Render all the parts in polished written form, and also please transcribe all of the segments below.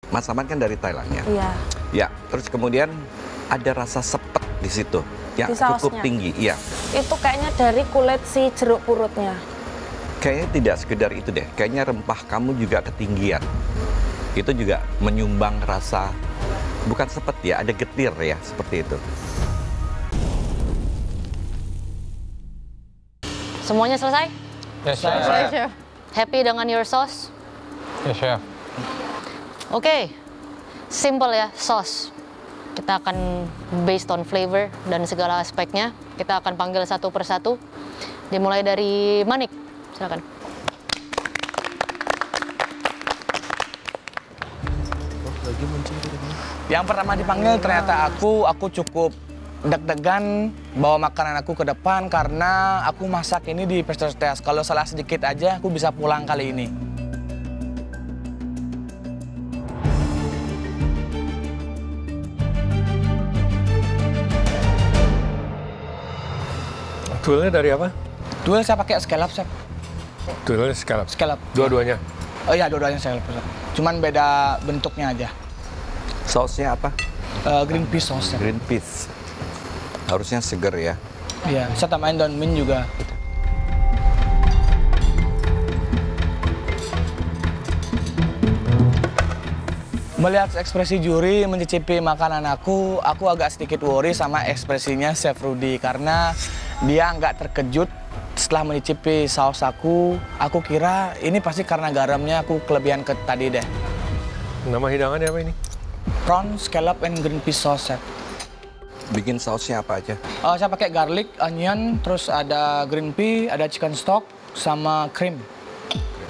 Masaman kan dari Thailand ya? Iya. Ya, terus kemudian ada rasa sepet di situ yang Di cukup sausnya. tinggi. Iya. Itu kayaknya dari kulit si jeruk purutnya. Kayaknya tidak sekedar itu deh. Kayaknya rempah kamu juga ketinggian. Itu juga menyumbang rasa, bukan sepet ya, ada getir ya, seperti itu. Semuanya selesai? Yes, Chef. Chef. Happy dengan your sauce? Yes, Chef. Oke, simple ya, sauce. Kita akan based on flavor dan segala aspeknya. Kita akan panggil satu persatu. Dimulai dari Manik, silakan. Yang pertama dipanggil ternyata aku cukup deg-degan bawa makanan aku ke depan karena aku masak ini di pressure test. Kalau salah sedikit aja aku bisa pulang kali ini. Tuilnya dari apa? Tuil saya pakai scallop, Chef. Tuilnya scallop. Scallop. Dua-duanya. Oh iya, dua-duanya scallop, Chef. Cuman beda bentuknya aja. Sausnya apa? Green peas sauce, Chef. Green peas. Harusnya seger ya. Iya, saya tambahin daun mint juga. Melihat ekspresi juri mencicipi makanan aku agak sedikit worry sama ekspresinya Chef Rudy karena dia nggak terkejut setelah mencicipi saus aku. Aku kira ini pasti karena garamnya aku kelebihan ke tadi deh. Nama hidangannya apa ini? Prawn, scallop, and green peas sauce, Chef. Bikin sausnya apa aja? Saya pakai garlic, onion, terus ada green pea, ada chicken stock, sama cream,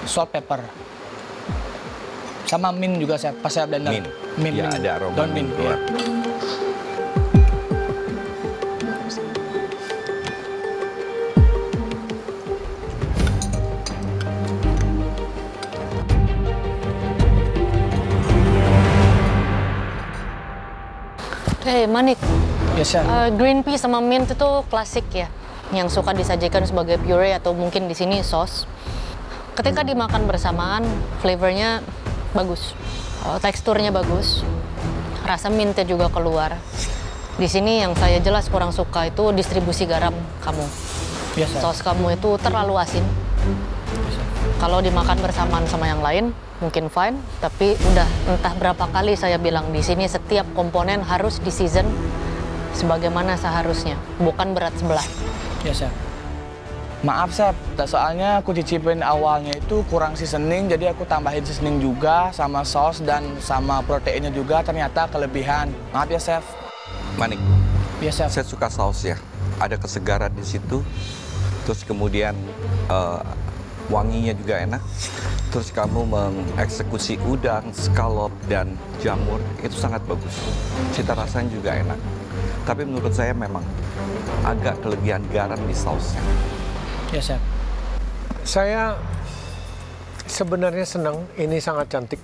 salt, pepper. Sama mint juga saya pas saya blender. Mint. Ya, ada aroma daun mint. keluar. Ya. Oke, Manik. Yes, Chef. Green pea sama mint itu klasik ya, yang suka disajikan sebagai puree atau mungkin di sini sauce. Ketika dimakan bersamaan, flavornya bagus, teksturnya bagus, rasa mintnya juga keluar. Di sini yang saya jelas kurang suka itu distribusi garam kamu. Yes, Chef. Saus kamu itu terlalu asin. Kalau dimakan bersamaan sama yang lain, mungkin fine, tapi udah entah berapa kali saya bilang di sini setiap komponen harus di season sebagaimana seharusnya, bukan berat sebelah. Yes, Chef. Maaf, Chef, soalnya aku cicipin awalnya itu kurang seasoning, jadi aku tambahin seasoning juga sama saus dan sama proteinnya juga, ternyata kelebihan. Maaf ya, Chef. Manik, Yes, Chef. saya suka saus ya. Ada kesegaran di situ. Terus kemudian wanginya juga enak. Terus kamu mengeksekusi udang, scallop, dan jamur. Itu sangat bagus. Cita rasanya juga enak. Tapi menurut saya memang agak kelebihan garam di sausnya. Yes, Chef. Saya sebenarnya senang. Ini sangat cantik.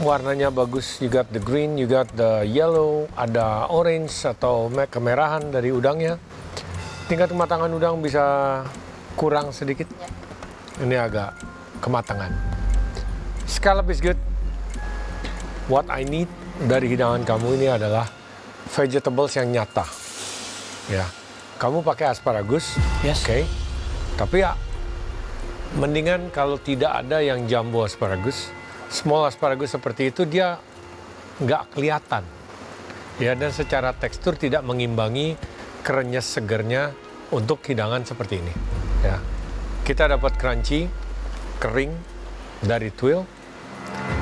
Warnanya bagus. You got the green, you got the yellow, ada orange atau kemerahan dari udangnya. Tingkat kematangan udang bisa kurang sedikit. Ini agak kematangan. Scallop is good. What I need dari hidangan kamu ini adalah vegetables yang nyata. Ya, kamu pakai asparagus, Yes. oke. Tapi ya, mendingan kalau tidak ada yang jumbo asparagus, small asparagus seperti itu dia nggak kelihatan. Ya, dan secara tekstur tidak mengimbangi krenyes segernya untuk hidangan seperti ini. Ya, kita dapat crunchy, kering dari tuil,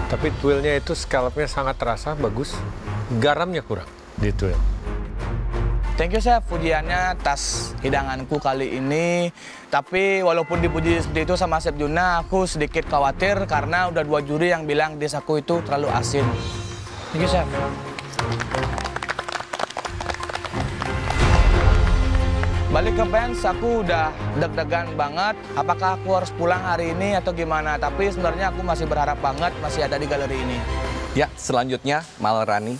tapi tuilnya itu scallopnya sangat terasa bagus, garamnya kurang di tuil. Thank you, Chef, pujiannya atas hidanganku kali ini. Tapi walaupun dipuji seperti itu sama Chef Juna, aku sedikit khawatir karena udah 2 juri yang bilang desaku itu terlalu asin. Thank you, Chef. Balik ke bench, aku udah deg-degan banget. Apakah aku harus pulang hari ini atau gimana? Tapi sebenarnya aku masih berharap banget masih ada di galeri ini. Ya, selanjutnya Malarani.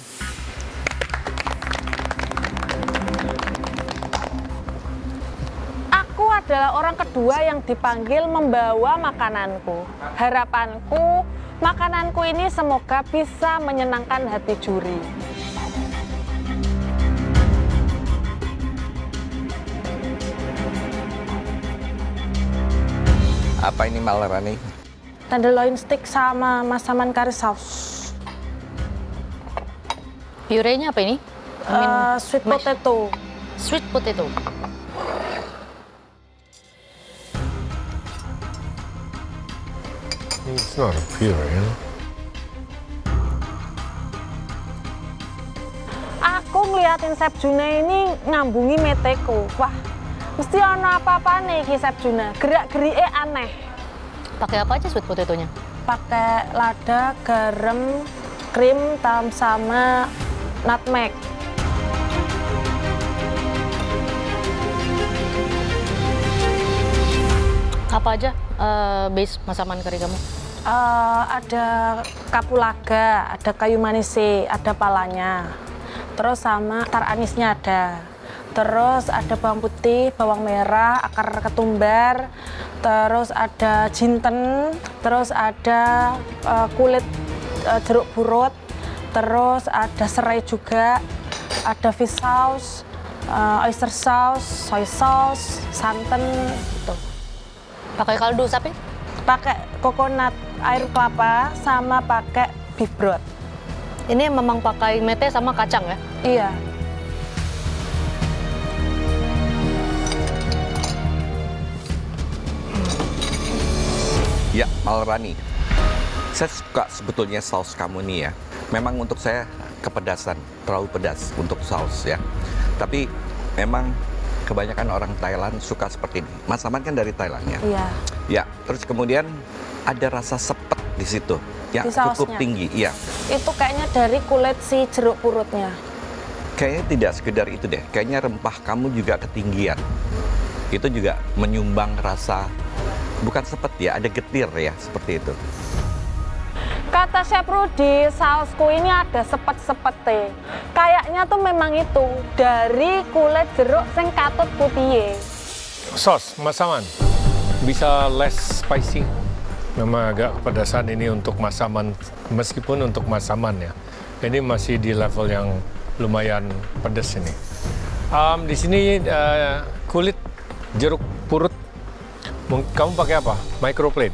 Aku adalah orang kedua yang dipanggil membawa makananku. Harapanku Makananku ini semoga bisa menyenangkan hati juri. Apa ini Malarani? Tenderloin stick sama masaman kari saus. Purenya apa ini? Sweet potato. Sweet potato. It's not a pure, you know? Aku ngeliatin Chef Juna ini ngambungi meteku. Wah, mesti ono apa-apa nih ki Chef Juna. Gerak-gerike aneh. Pakai apa aja sweet potatonya? Pakai lada, garam, krim, sama nutmeg. Apa aja base masaman kari kamu? Ada kapulaga, ada kayu manis, ada palanya. Terus sama tar anisnya ada. Terus ada bawang putih, bawang merah, akar ketumbar. Terus ada jinten. Terus ada kulit jeruk purut. Terus ada serai juga. Ada fish sauce, oyster sauce, soy sauce, santan gitu. Pakai kaldu sapi? Pakai coconut air kelapa sama pakai beef broth. Ini memang pakai mete sama kacang ya? Iya. Ya, Malarani. Saya suka sebetulnya saus kamu nih ya. Memang untuk saya kepedasan, terlalu pedas untuk saus ya. Tapi memang kebanyakan orang Thailand suka seperti ini. Masaman kan dari Thailand ya. Iya. Ya, terus kemudian ada rasa sepet di situ. Ya, Di cukup sausnya. tinggi. Iya. Itu kayaknya dari kulit si jeruk purutnya. Kayaknya tidak sekedar itu deh. Kayaknya rempah kamu juga ketinggian. Itu juga menyumbang rasa, bukan sepet ya, ada getir ya, seperti itu. Kata Chef Rudy, sausku ini ada sepet-sepete. Kayaknya tuh memang itu dari kulit jeruk sing katut putih. Sos, masaman. Bisa less spicy. Memang agak kepedasan ini untuk masaman, meskipun untuk masaman ya. Ini masih di level yang lumayan pedas ini. Di sini kulit jeruk purut. Kamu pakai apa? Microplane?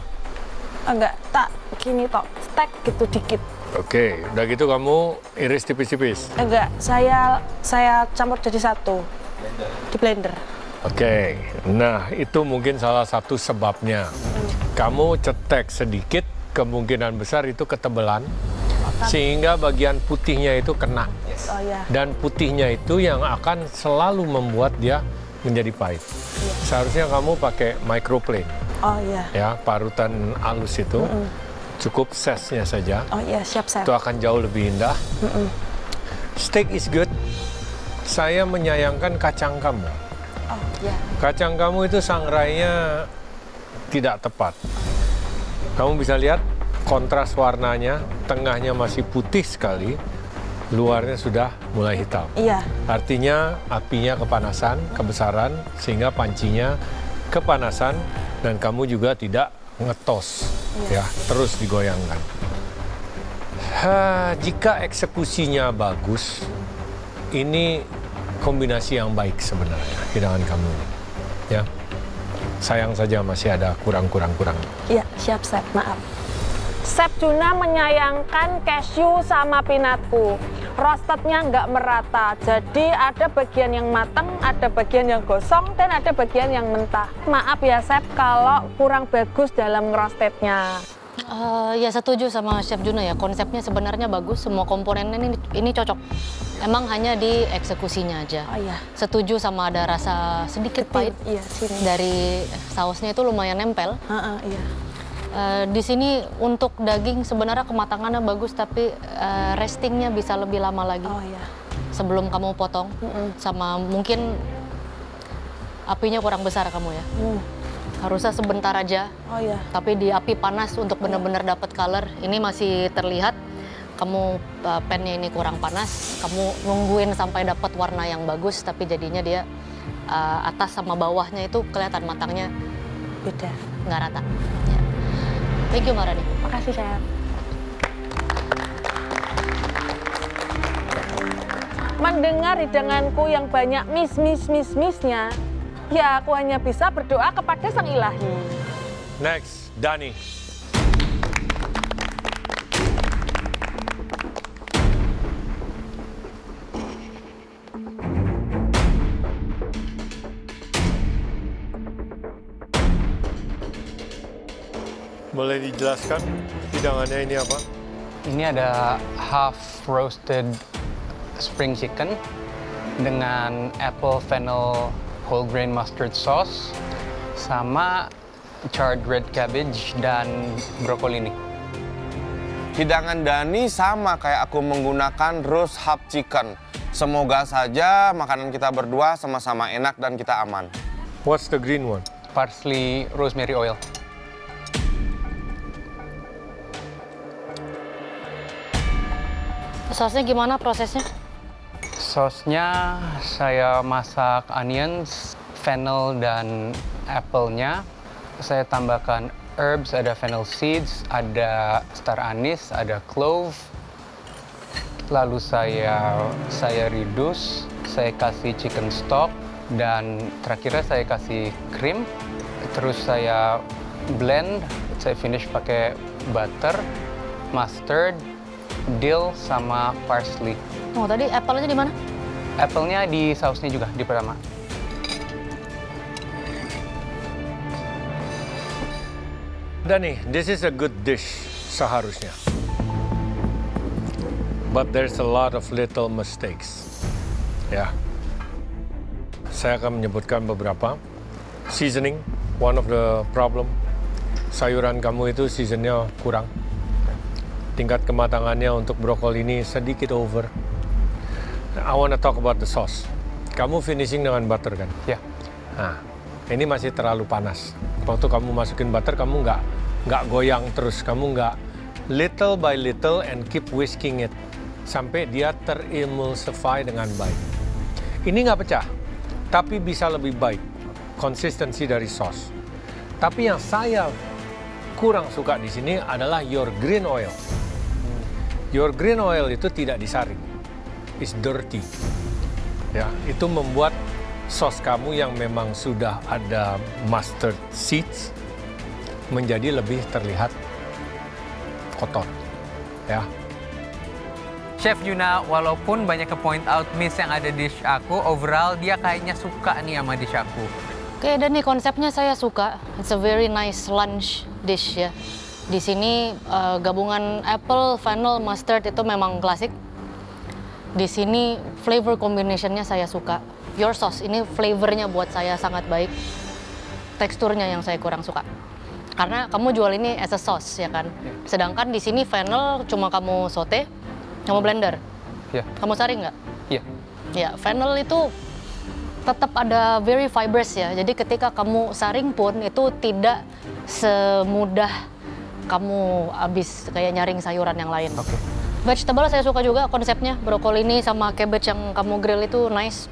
Enggak, tak gini tok, stek gitu dikit. Oke, udah gitu kamu iris tipis-tipis. Enggak, saya campur jadi satu. Di blender. Oke, nah itu mungkin salah satu sebabnya. Kamu cetek sedikit, kemungkinan besar itu ketebalan, sehingga bagian putihnya itu kena. Oh ya. Dan putihnya itu yang akan selalu membuat dia menjadi pahit. Seharusnya kamu pakai microplane, Oh ya. ya, parutan halus itu. Cukup size-nya saja. Oh iya, siap. Itu akan jauh lebih indah. Steak is good. Saya menyayangkan kacang kamu. Oh iya. Kacang kamu itu sangrainya tidak tepat. Kamu bisa lihat kontras warnanya, tengahnya masih putih sekali, luarnya sudah mulai hitam. Iya. Artinya apinya kepanasan, kebesaran, sehingga pancinya kepanasan dan kamu juga tidak ngetos, ya, terus digoyangkan. Jika eksekusinya bagus, ini kombinasi yang baik sebenarnya hidangan kamu, ya. Sayang saja masih ada kurang. Iya, siap, Chef. Maaf. Chef Juna menyayangkan cashew sama peanutku. Roastednya nggak merata, jadi ada bagian yang matang, ada bagian yang gosong, dan ada bagian yang mentah. Maaf ya, Chef, kalau kurang bagus dalam ngerostednya. Ya setuju sama Chef Juna ya, konsepnya sebenarnya bagus, semua komponennya ini cocok. Emang hanya di eksekusinya aja. Oh iya. Setuju sama ada rasa sedikit pahit Iya, sini. dari sausnya itu lumayan nempel. Iya. Di sini untuk daging sebenarnya kematangannya bagus, tapi restingnya bisa lebih lama lagi Oh iya. sebelum kamu potong. Sama mungkin apinya kurang besar kamu ya. Harusnya sebentar aja, Oh iya. tapi di api panas untuk benar-benar dapat color. Ini masih terlihat kamu pannya ini kurang panas. Kamu nungguin sampai dapat warna yang bagus, tapi jadinya dia atas sama bawahnya itu kelihatan matangnya Beda. nggak rata. Ya. Thank you, Marani. Makasih, Chef. mendengar hidanganku yang banyak misnya, ya aku hanya bisa berdoa kepada Sang Ilahi. Next, Dani. Boleh dijelaskan hidangannya ini apa? Ini ada half roasted spring chicken dengan apple fennel whole grain mustard sauce sama charred red cabbage dan brokoli. Hidangan Dani sama kayak aku menggunakan roast half chicken. Semoga saja makanan kita berdua sama-sama enak dan kita aman. What's the green one? Parsley rosemary oil. Sausnya gimana prosesnya? Sausnya saya masak onions, fennel dan apple-nya. Saya tambahkan herbs, ada fennel seeds, ada star anise, ada clove. Lalu saya reduce, saya kasih chicken stock dan terakhirnya saya kasih krim. Terus saya blend, saya finish pakai butter, mustard, dill sama parsley. Oh, tadi apple-nya di mana? Apple-nya di sausnya juga, di pertama. Dani, this is a good dish seharusnya. But there's a lot of little mistakes. Ya. Saya akan menyebutkan beberapa. Seasoning, one of the problem. Sayuran kamu itu seasonnya kurang. Tingkat kematangannya untuk brokoli ini sedikit over. I want to talk about the sauce. Kamu finishing dengan butter kan? Ya. Nah, ini masih terlalu panas. Waktu kamu masukin butter, kamu nggak goyang terus. Kamu nggak little by little and keep whisking it sampai dia terimulsify dengan baik. Ini nggak pecah, tapi bisa lebih baik konsistensi dari sauce. Tapi yang saya kurang suka di sini adalah your green oil. Your green oil itu tidak disaring, it's dirty. Ya, itu membuat sos kamu yang memang sudah ada mustard seeds menjadi lebih terlihat kotor. Ya. Chef Yuna, walaupun banyak ke point out miss yang ada di dish aku, overall dia kayaknya suka nih sama dish aku. Oke, dan nih konsepnya saya suka. It's a very nice lunch dish ya. Di sini gabungan apple, fennel, mustard itu memang klasik. Di sini flavor combination-nya saya suka. Your sauce ini flavornya buat saya sangat baik. Teksturnya yang saya kurang suka. Karena kamu jual ini as a sauce ya kan. Sedangkan di sini fennel cuma kamu saute, kamu blender. Ya. Kamu saring nggak? Iya. Ya, fennel itu tetap ada very fibrous ya. Jadi ketika kamu saring pun itu tidak semudah kamu habis kayak nyaring sayuran yang lain. Oke. Vegetable saya suka juga konsepnya. Brokoli ini sama cabbage yang kamu grill itu nice.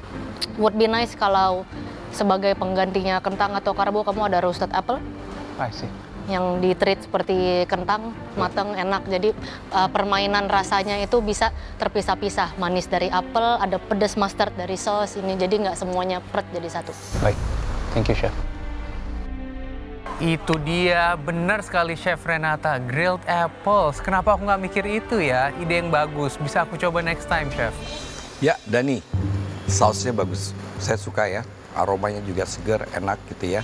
Would be nice kalau sebagai penggantinya kentang atau karbo kamu ada roasted apple. I see. Yang di-treat seperti kentang, matang, enak. Jadi permainan rasanya itu bisa terpisah-pisah. Manis dari apel, ada pedas mustard dari saus ini. Jadi nggak semuanya pret jadi satu. Baik. Thank you, Chef. Itu dia, benar sekali Chef Renata, grilled apples. Kenapa aku nggak mikir itu ya? Ide yang bagus, bisa aku coba next time, Chef. Ya, Dani, sausnya bagus. Saya suka ya, aromanya juga segar, enak gitu ya.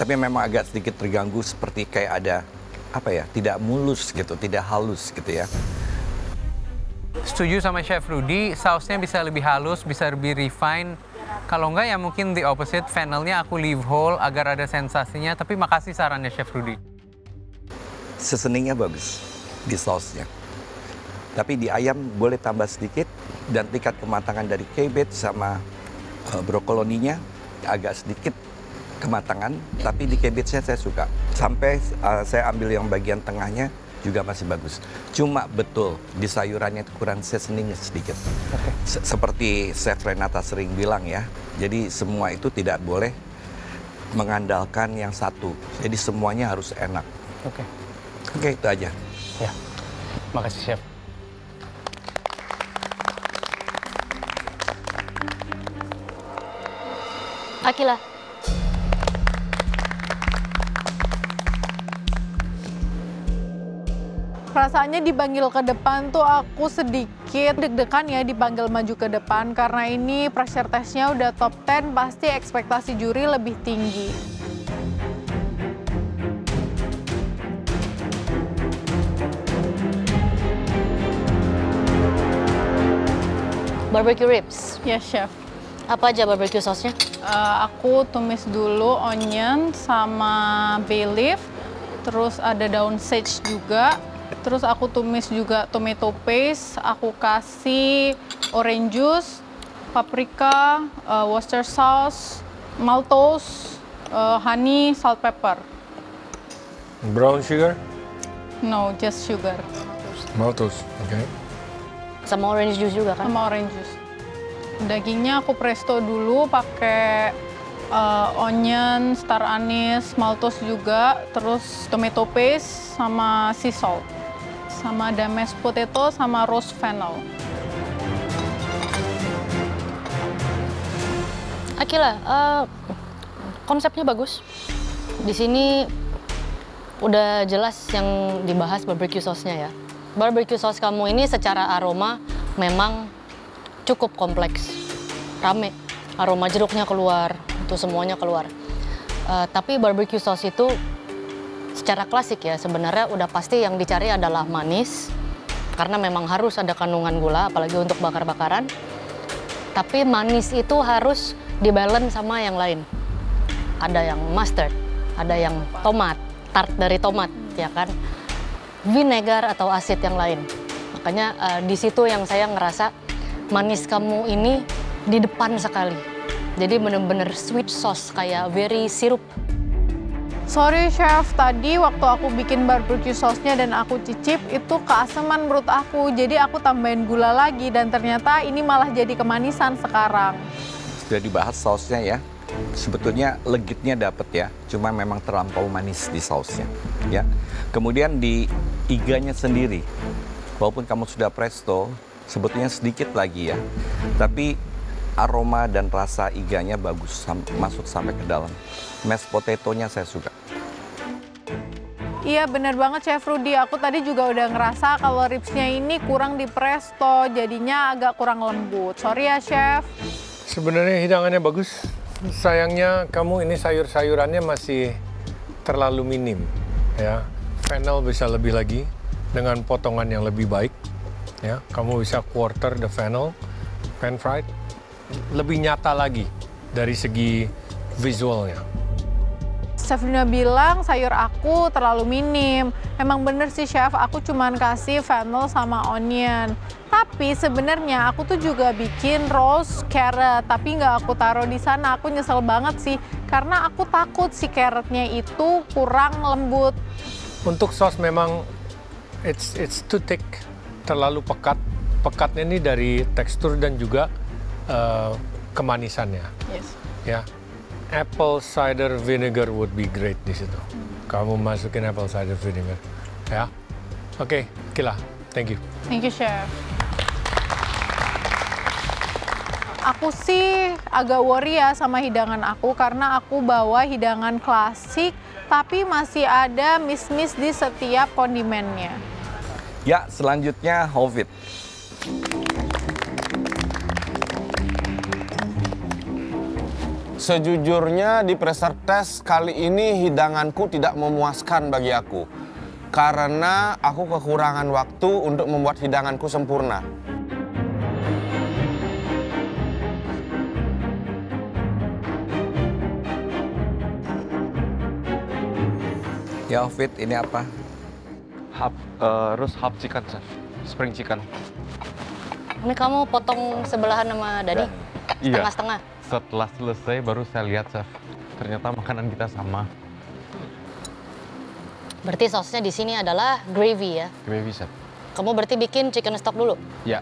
Tapi memang agak sedikit terganggu seperti kayak ada, apa ya, tidak mulus gitu, tidak halus gitu ya. Setuju sama Chef Rudy, sausnya bisa lebih halus, bisa lebih refine. Kalau enggak ya mungkin the opposite, fennelnya aku leave whole agar ada sensasinya. Tapi makasih sarannya Chef Rudy. Seasoningnya bagus di sausnya. Tapi di ayam boleh tambah sedikit dan tingkat kematangan dari cabbage sama brokoloninya agak sedikit kematangan. Tapi di cabbage-nya saya suka. Sampai saya ambil yang bagian tengahnya juga masih bagus. Cuma betul di sayurannya itu kurang seasoningnya sedikit. Seperti Chef Renata sering bilang ya. Jadi semua itu tidak boleh mengandalkan yang satu. Jadi semuanya harus enak. Oke. Oke, itu aja. Ya. Makasih, Chef. Akila. Perasaannya dipanggil ke depan tuh aku sedikit deg-degan ya dipanggil maju ke depan karena ini pressure testnya udah top 10, pasti ekspektasi juri lebih tinggi. Barbecue ribs. Yes, chef. Apa aja barbecue sauce-nya? Aku tumis dulu onion sama bay leaf, terus ada daun sage juga. Terus aku tumis juga tomato paste, aku kasih orange juice, paprika, Worcester sauce, maltose, honey, salt, pepper. Brown sugar? No, just sugar. Maltose, okay. Sama orange juice juga kan? Sama orange juice. Dagingnya aku presto dulu pakai onion, star anise, maltose juga, terus tomato paste sama sea salt. Sama ada mashed potato sama roast fennel. Akila, konsepnya bagus. Di sini udah jelas yang dibahas barbecue sauce-nya ya. Barbecue sauce kamu ini secara aroma memang cukup kompleks. Rame, aroma jeruknya keluar, itu semuanya keluar. Tapi barbecue sauce itu secara klasik ya, sebenarnya udah pasti yang dicari adalah manis. Karena memang harus ada kandungan gula, apalagi untuk bakar-bakaran. Tapi manis itu harus dibalance sama yang lain. Ada yang mustard, ada yang tomat, tart dari tomat, ya kan? Vinegar atau asid yang lain. Makanya di situ yang saya ngerasa manis kamu ini di depan sekali. Jadi bener-bener sweet sauce, kayak very sirup. Sorry chef, tadi waktu aku bikin barbecue sauce-nya dan aku cicip, itu keasaman menurut aku. Jadi aku tambahin gula lagi dan ternyata ini malah jadi kemanisan sekarang. Sudah dibahas sausnya ya. Sebetulnya legitnya dapat ya, cuma memang terlampau manis di sausnya. Ya. Kemudian di iganya sendiri, walaupun kamu sudah presto, sebetulnya sedikit lagi ya. Tapi aroma dan rasa iganya bagus, masuk sampai ke dalam. Mashed potato-nya saya suka. Iya bener banget Chef Rudy, aku tadi juga udah ngerasa kalau ribsnya ini kurang di presto, jadinya agak kurang lembut. Sorry ya Chef. Sebenarnya hidangannya bagus. Sayangnya kamu ini sayur-sayurannya masih terlalu minim. Ya, fennel bisa lebih lagi dengan potongan yang lebih baik. Ya, kamu bisa quarter the fennel, pan fried, lebih nyata lagi dari segi visualnya. Chef Dina bilang sayur aku terlalu minim. Emang bener sih Chef, aku cuman kasih fennel sama onion. Tapi sebenarnya aku tuh juga bikin roast carrot, tapi nggak aku taruh di sana. Aku nyesel banget sih, karena aku takut si carrotnya itu kurang lembut. Untuk sauce memang it's too thick, terlalu pekat. Pekatnya ini dari tekstur dan juga kemanisannya. Yes. Ya, apple cider vinegar would be great di situ. Kamu masukin apple cider vinegar, ya. Oke, Akila, thank you. Thank you Chef. Aku sih agak worry ya sama hidangan aku karena aku bawa hidangan klasik tapi masih ada miss-miss di setiap kondimennya. Ya, selanjutnya Hovid. Sejujurnya di pressure test kali ini hidanganku tidak memuaskan bagi aku. Karena aku kekurangan waktu untuk membuat hidanganku sempurna. Ya Hovid, ini apa? Roast half chicken, chef. Spring chicken. Ini kamu potong sebelahan sama Dani? Iya. Setengah-setengah? Setelah selesai baru saya lihat, chef. Ternyata makanan kita sama. Berarti sausnya di sini adalah gravy ya? Gravy, chef. Kamu berarti bikin chicken stock dulu? Ya.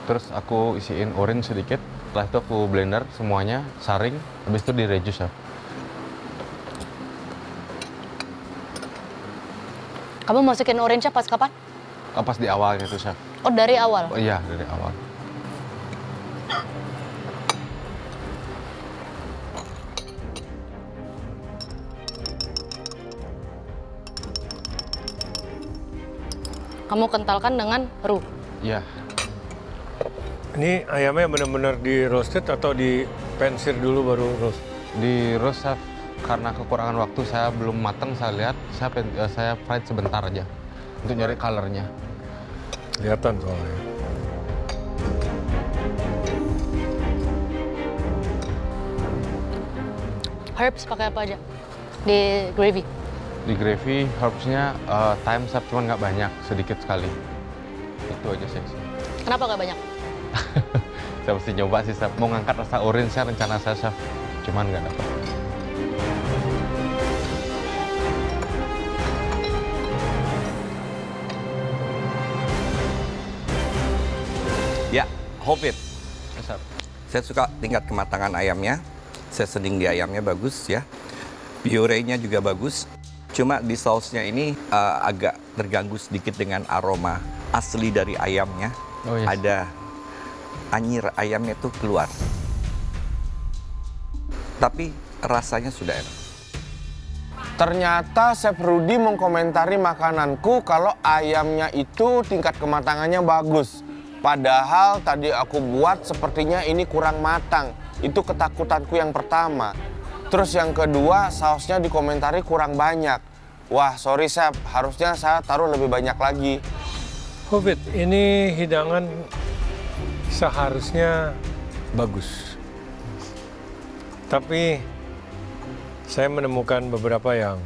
Terus aku isiin orange sedikit. Setelah itu aku blender semuanya, saring. Habis itu di-reduce, chef. Kamu masukin orange-nya pas kapan? Pas di awalnya tuh, chef. Oh, dari awal? Oh iya, dari awal. kamu kentalkan dengan roux. Iya. Ini ayamnya benar-benar di roasted atau di pensir dulu baru roast? Di roast, chef, karena kekurangan waktu saya belum matang, saya lihat, saya fried sebentar aja untuk nyari colornya. Kelihatan soalnya. Herbs pakai apa aja di gravy? Di gravy, herbsnya thyme, chef, cuman nggak banyak, sedikit sekali. Itu aja sih. Kenapa nggak banyak? Saya mesti nyoba sih, chef. Mau ngangkat rasa orange, rencana saya, chef. Cuman nggak dapat. Ya, Hovit. Chef. Saya suka tingkat kematangan ayamnya. Seasoning di ayamnya bagus ya. Puree-nya juga bagus. Cuma di sausnya ini agak terganggu sedikit dengan aroma asli dari ayamnya. Oh, yes. Ada anyir ayamnya tuh keluar. Tapi rasanya sudah enak. Ternyata Chef Rudy mengkomentari makananku kalau ayamnya itu tingkat kematangannya bagus. Padahal tadi aku buat sepertinya ini kurang matang. Itu ketakutanku yang pertama. Terus yang kedua, sausnya dikomentari kurang banyak. Wah, sorry Chef, harusnya saya taruh lebih banyak lagi. Hovit, ini hidangan seharusnya bagus. Tapi saya menemukan beberapa yang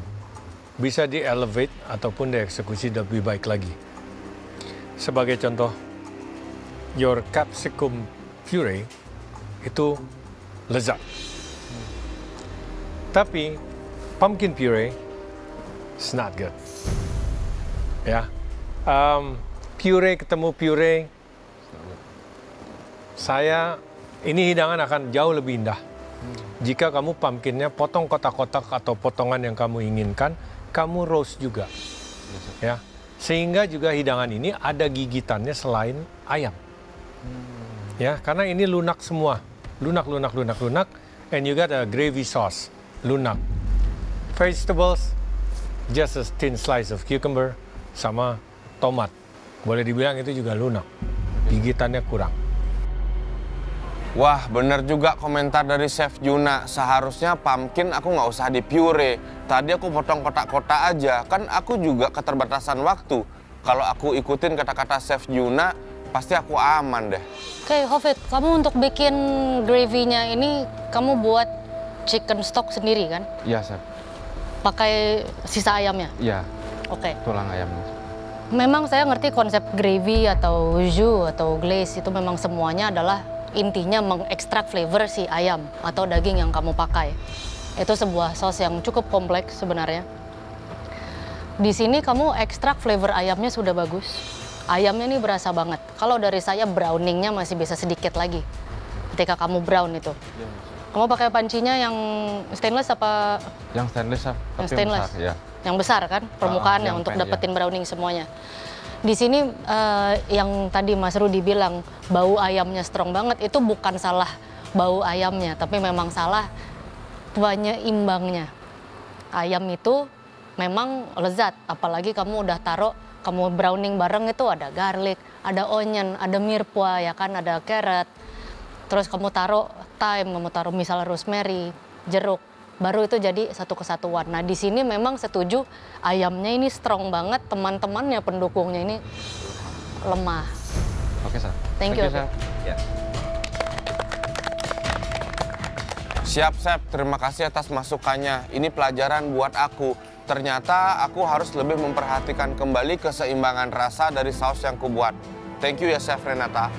bisa di-elevate ataupun dieksekusi lebih baik lagi. Sebagai contoh, your capsicum puree itu lezat. Tapi pumpkin puree it's not good. Ya, puree ketemu puree, ini hidangan akan jauh lebih indah. Jika kamu pumpkinnya potong kotak-kotak atau potongan yang kamu inginkan, kamu roast juga. Ya, sehingga juga hidangan ini ada gigitannya selain ayam. Ya, karena ini lunak semua. Lunak, and you got a gravy sauce, lunak. Vegetables, just a thin slice of cucumber, sama tomat. Boleh dibilang itu juga lunak, gigitannya kurang. Wah, bener juga komentar dari Chef Juna. Seharusnya pumpkin aku nggak usah di puree. Tadi aku potong kotak-kotak aja, kan aku juga keterbatasan waktu. Kalau aku ikutin kata-kata Chef Juna, pasti aku aman deh. Oke, Hovit, kamu untuk bikin gravy-nya ini kamu buat chicken stock sendiri kan? Iya, chef. Pakai sisa ayamnya? Iya. Oke. Tulang ayamnya. Memang saya ngerti konsep gravy atau jus atau glaze itu memang semuanya adalah intinya mengekstrak flavor si ayam atau daging yang kamu pakai. Itu sebuah saus yang cukup kompleks sebenarnya. Di sini kamu ekstrak flavor ayamnya sudah bagus. Ayamnya ini berasa banget. Kalau dari saya browningnya masih bisa sedikit lagi. Ketika kamu brown itu. Kamu pakai pancinya yang stainless apa? Yang stainless, chef. Yang stainless. Besar, ya. Yang besar kan permukaannya yang untuk pen, dapetin browning semuanya. Di sini yang tadi Mas Rudy bilang bau ayamnya strong banget, itu bukan salah bau ayamnya, tapi memang salah penyeimbangnya. Ayam itu memang lezat, apalagi kamu udah taruh, kamu browning bareng itu ada garlic, ada onion, ada mirepoix, ya kan, ada carrot. Terus kamu taruh thyme, kamu taruh misalnya rosemary, jeruk. Baru itu jadi satu kesatuan. Nah di sini memang setuju ayamnya ini strong banget, teman-temannya pendukungnya ini lemah. Oke, chef. Thank you, chef. Ya. Siap, Chef. Terima kasih atas masukannya. Ini pelajaran buat aku. Ternyata aku harus lebih memperhatikan kembali keseimbangan rasa dari saus yang kubuat. Thank you ya, Chef Renata.